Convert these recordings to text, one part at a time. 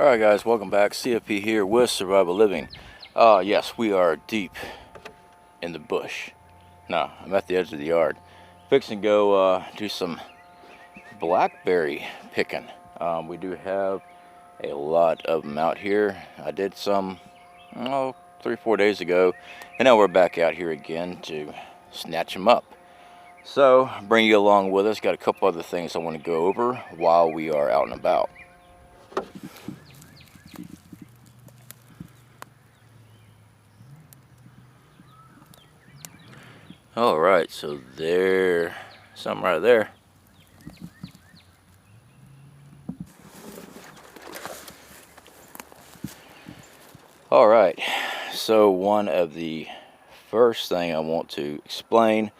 Alright guys, welcome back. CFP here with Survival Living. Yes, we are deep in the bush. No, I'm at the edge of the yard. Fixing to go do some blackberry picking. We do have a lot of them out here. I did some 3-4 days ago, and now we're back out here again to snatch them up. So, bring you along with us. Got a couple other things I want to go over while we are out and about. Alright, so there, something right there. Alright, so one of the first thing I want to explain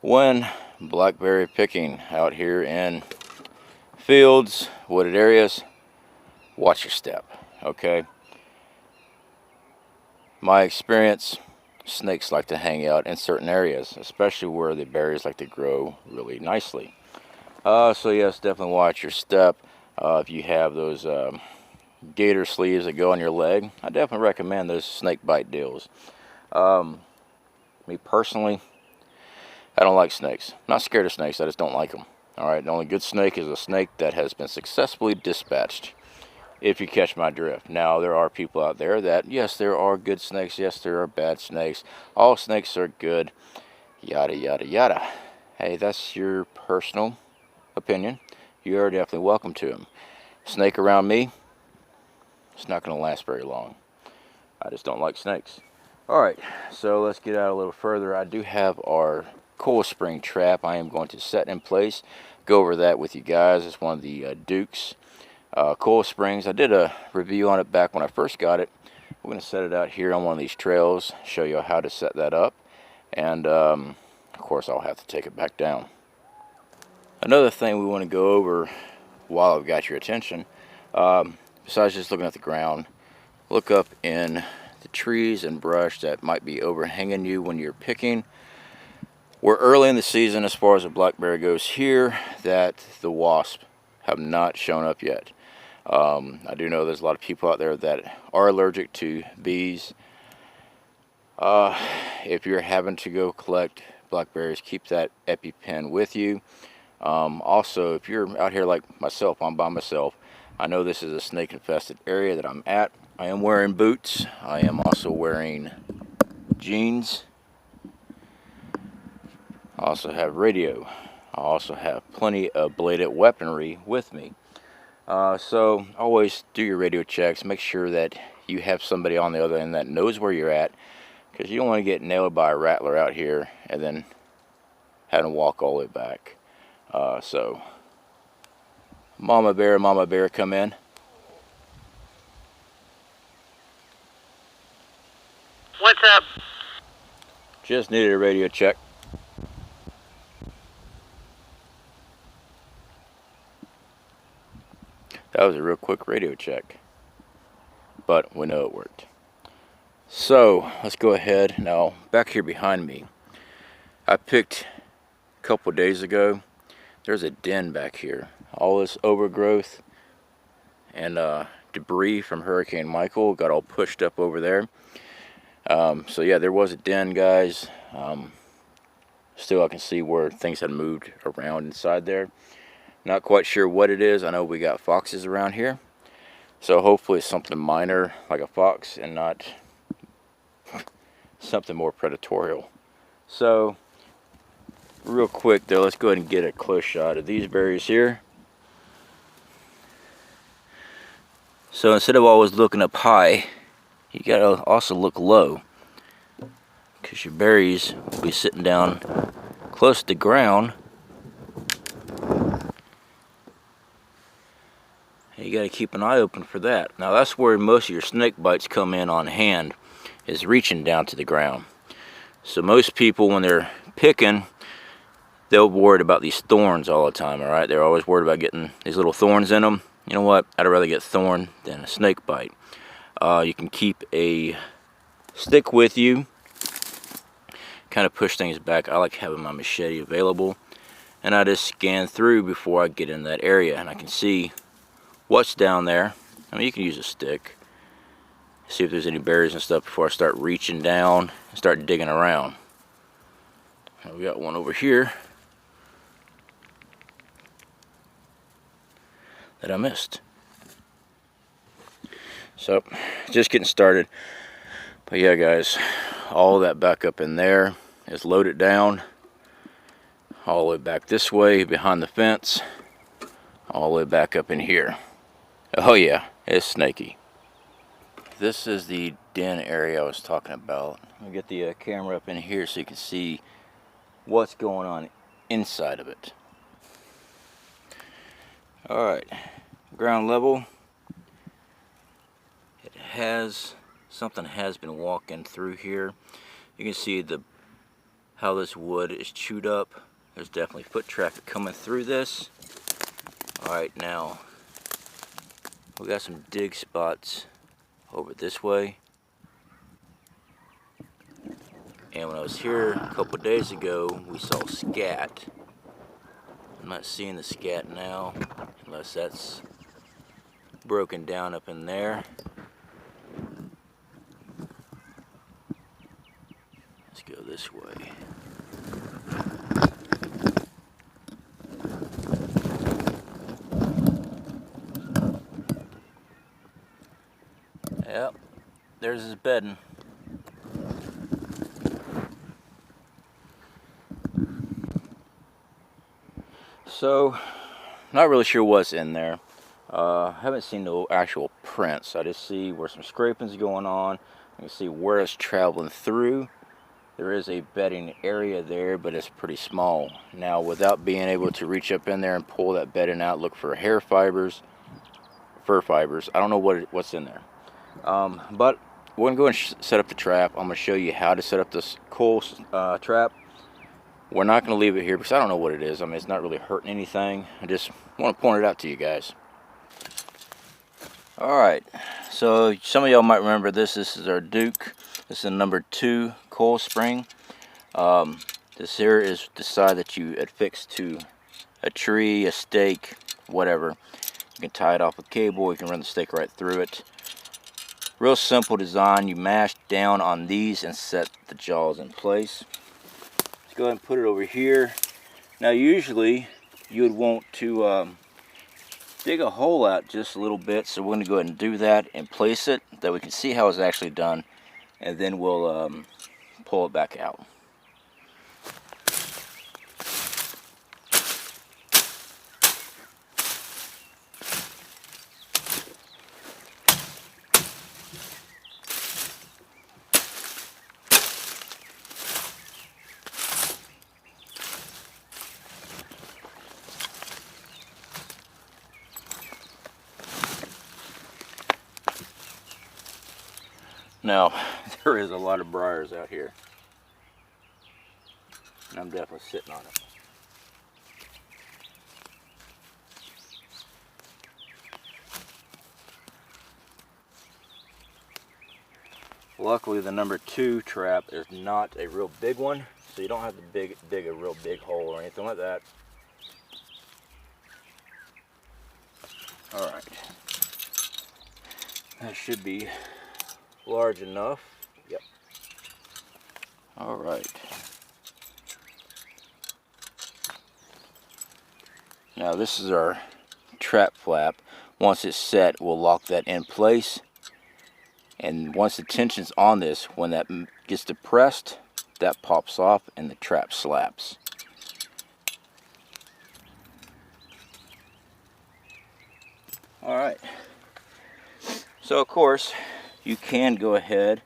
when blackberry picking out here in fields, wooded areas, watch your step, okay? My experience, snakes like to hang out in certain areas, especially where the berries like to grow really nicely. So yes, definitely watch your step. If you have those gator sleeves that go on your leg, I definitely recommend those snake bite deals. Me personally, I don't like snakes. I'm not scared of snakes, I just don't like them. Alright, the only good snake is a snake that has been successfully dispatched, if you catch my drift. Now, there are people out there that, yes, there are good snakes, yes, there are bad snakes. All snakes are good, yada, yada, yada. Hey, that's your personal opinion. You are definitely welcome to them. Snake around me, it's not going to last very long. I just don't like snakes. Alright, so let's get out a little further. I do have our coil spring trap I am going to set in place. Go over that with you guys. It's one of the Dukes coil springs. I did a review on it back when I first got it. We're going to set it out here on one of these trails, show you how to set that up, and of course I'll have to take it back down. Another thing we want to go over while I've got your attention, besides just looking at the ground, look up in the trees and brush that might be overhanging you when you're picking. We're early in the season as far as the blackberry goes here, that the wasps have not shown up yet. I do know there's a lot of people out there that are allergic to bees. If you're having to go collect blackberries, keep that EpiPen with you. Also, if you're out here like myself, I'm by myself. I know this is a snake infested area that I'm at. I am wearing boots. I am also wearing jeans. I also have radio. I also have plenty of bladed weaponry with me. So always do your radio checks. Make sure that you have somebody on the other end that knows where you're at, because you don't want to get nailed by a rattler out here and then having to walk all the way back. So Mama Bear, come in. What's up? Just needed a radio check. That was a real quick radio check, but we know it worked. So let's go ahead now. Back here behind me, I picked a couple days ago. There's a den back here. All this overgrowth and debris from Hurricane Michael got all pushed up over there. So yeah, there was a den, guys. Still, I can see where things had moved around inside there. Not quite sure what it is. I know we got foxes around here, so hopefully it's something minor like a fox and not something more predatorial. So real quick though, let's go ahead and get a close shot of these berries here. So instead of always looking up high, you gotta also look low, because your berries will be sitting down close to the ground. You got to keep an eye open for that. Now that's where most of your snake bites come in on hand, is reaching down to the ground. So most people, when they're picking, they'll be worried about these thorns all the time, alright? They're always worried about getting these little thorns in them. You know what? I'd rather get thorn than a snake bite. You can keep a stick with you, kind of push things back. I like having my machete available, and I just scan through before I get in that area, and I can see what's down there. I mean, you can use a stick. See if there's any berries and stuff before I start reaching down and start digging around. We got one over here that I missed. So, just getting started. But yeah, guys, all that back up in there is loaded down. All the way back this way behind the fence. All the way back up in here. Oh yeah, it's snaky. This is the den area I was talking about. I'll get the camera up in here so you can see what's going on inside of it. Alright, ground level. It has, something has been walking through here. You can see how this wood is chewed up. There's definitely foot traffic coming through this. Alright, now we got some dig spots over this way. And when I was here a couple days ago, we saw scat. I'm not seeing the scat now, unless that's broken down up in there. Let's go this way. Yep, there's his bedding. So, not really sure what's in there. Haven't seen no actual prints. I just see where some scraping's going on. You can see where it's traveling through. There is a bedding area there, but it's pretty small. Now, without being able to reach up in there and pull that bedding out, look for hair fibers, fur fibers. I don't know what's in there. But we're gonna go and set up the trap. I'm gonna show you how to set up this coal trap. We're not going to leave it here because I don't know what it is. I mean, it's not really hurting anything. I just want to point it out to you guys. Alright, so some of y'all might remember this. This is our Duke. This is a number 2 coil spring. This here is the side that you affix to a tree, a stake, whatever. You can tie it off with cable. You can run the stake right through it. Real simple design. You mash down on these and set the jaws in place. Go ahead and put it over here. Now usually you would want to dig a hole out just a little bit, so we're going to go ahead and do that and place it that we can see how it's actually done, and then we'll pull it back out. Now, there is a lot of briars out here, and I'm definitely sitting on it. Luckily, the number 2 trap is not a real big one, so you don't have to dig a real big hole or anything like that. Alright. That should be large enough. Yep. Alright. Now this is our trap flap. Once it's set, we'll lock that in place. And once the tension's on this, when that gets depressed, that pops off and the trap slaps. Alright. So of course, you can go ahead,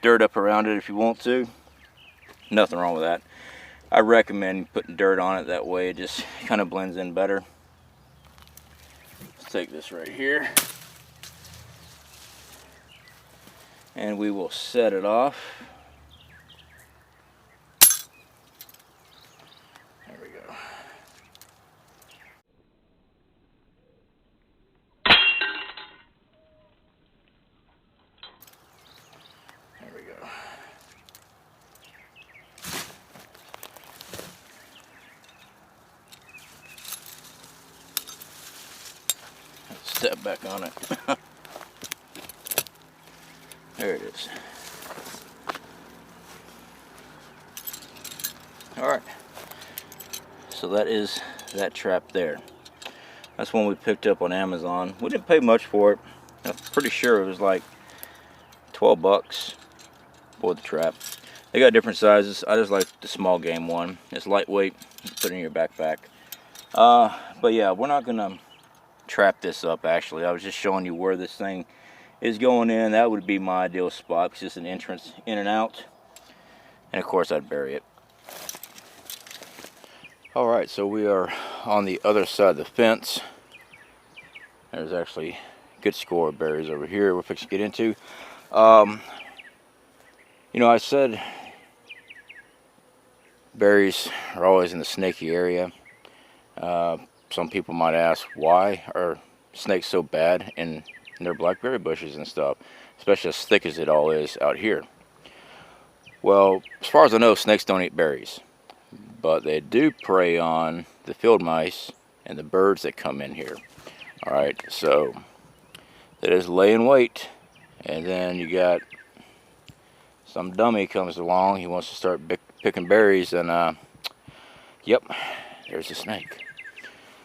dirt up around it if you want to. Nothing wrong with that. I recommend putting dirt on it, that way it just kind of blends in better. Let's take this right here. And we will set it off. There we go. There we go. Let's step back on it. There it is. Alright, so that is that trap there. That's one we picked up on Amazon. We didn't pay much for it. I'm pretty sure it was like 12 bucks for the trap. They got different sizes. I just like the small game one. It's lightweight, you put it in your backpack. But yeah, we're not gonna trap this up actually. I was just showing you where this thing is going in. That would be my ideal spot. It's just an entrance in and out. And of course I'd bury it. Alright, so we are on the other side of the fence. There's actually a good score of berries over here we're fixing to get into. You know, I said berries are always in the snaky area. Some people might ask, why are snakes so bad in their blackberry bushes and stuff, especially as thick as it all is out here? Well, as far as I know, snakes don't eat berries, but they do prey on the field mice and the birds that come in here. Alright, so they just lay in wait, and then you got some dummy comes along, he wants to start picking berries, and yep, there's a snake.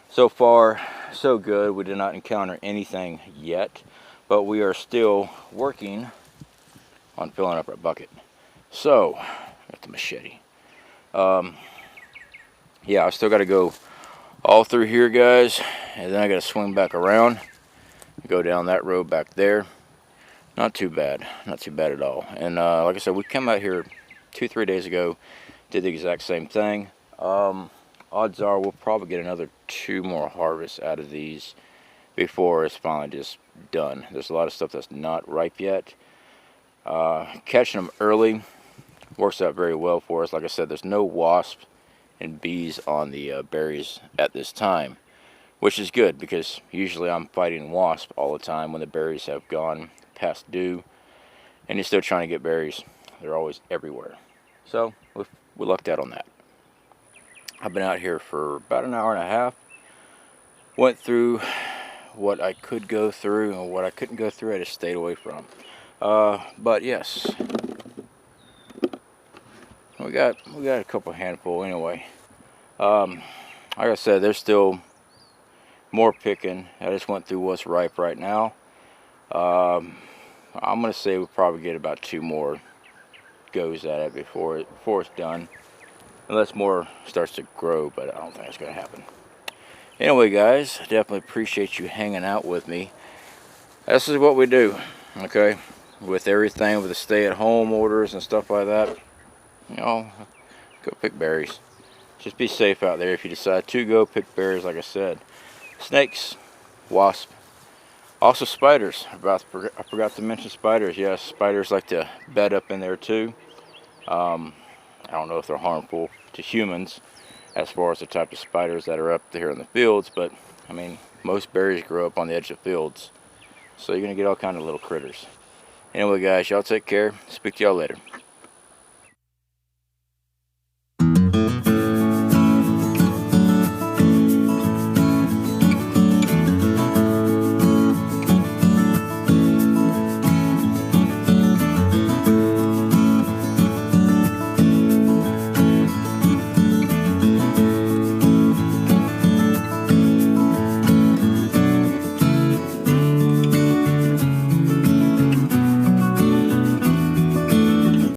So far, so good. We did not encounter anything yet, but we are still working on filling up our bucket. So, got the machete. Yeah, I still got to go all through here, guys, and then I got to swing back around, go down that road back there. Not too bad, not too bad at all. And like I said, we came out here 2-3 days ago, did the exact same thing. Odds are we'll probably get another 2 more harvests out of these before it's finally just done. There's a lot of stuff that's not ripe yet. Catching them early works out very well for us. Like I said, there's no wasps and bees on the berries at this time, which is good because usually I'm fighting wasps all the time when the berries have gone past due and you're still trying to get berries. They're always everywhere. So we lucked out on that. I've been out here for about an hour and a half. Went through what I could go through, and what I couldn't go through I just stayed away from. But yes, we got a couple handful anyway. Like I said, there's still more picking. I just went through what's ripe right now. I'm gonna say we'll probably get about 2 more goes at it before it's done, unless more starts to grow, but I don't think that's gonna happen. Anyway, guys, definitely appreciate you hanging out with me. This is what we do, okay? With everything, with the stay-at-home orders and stuff like that, you know, go pick berries. Just be safe out there if you decide to go pick berries. Like I said, snakes, wasps, also spiders. I forgot to mention spiders. Yes, spiders like to bed up in there too. I don't know if they're harmful to humans as far as the type of spiders that are up there in the fields, but I mean, most berries grow up on the edge of fields, so you're gonna get all kind of little critters. Anyway, guys, y'all take care. Speak to y'all later.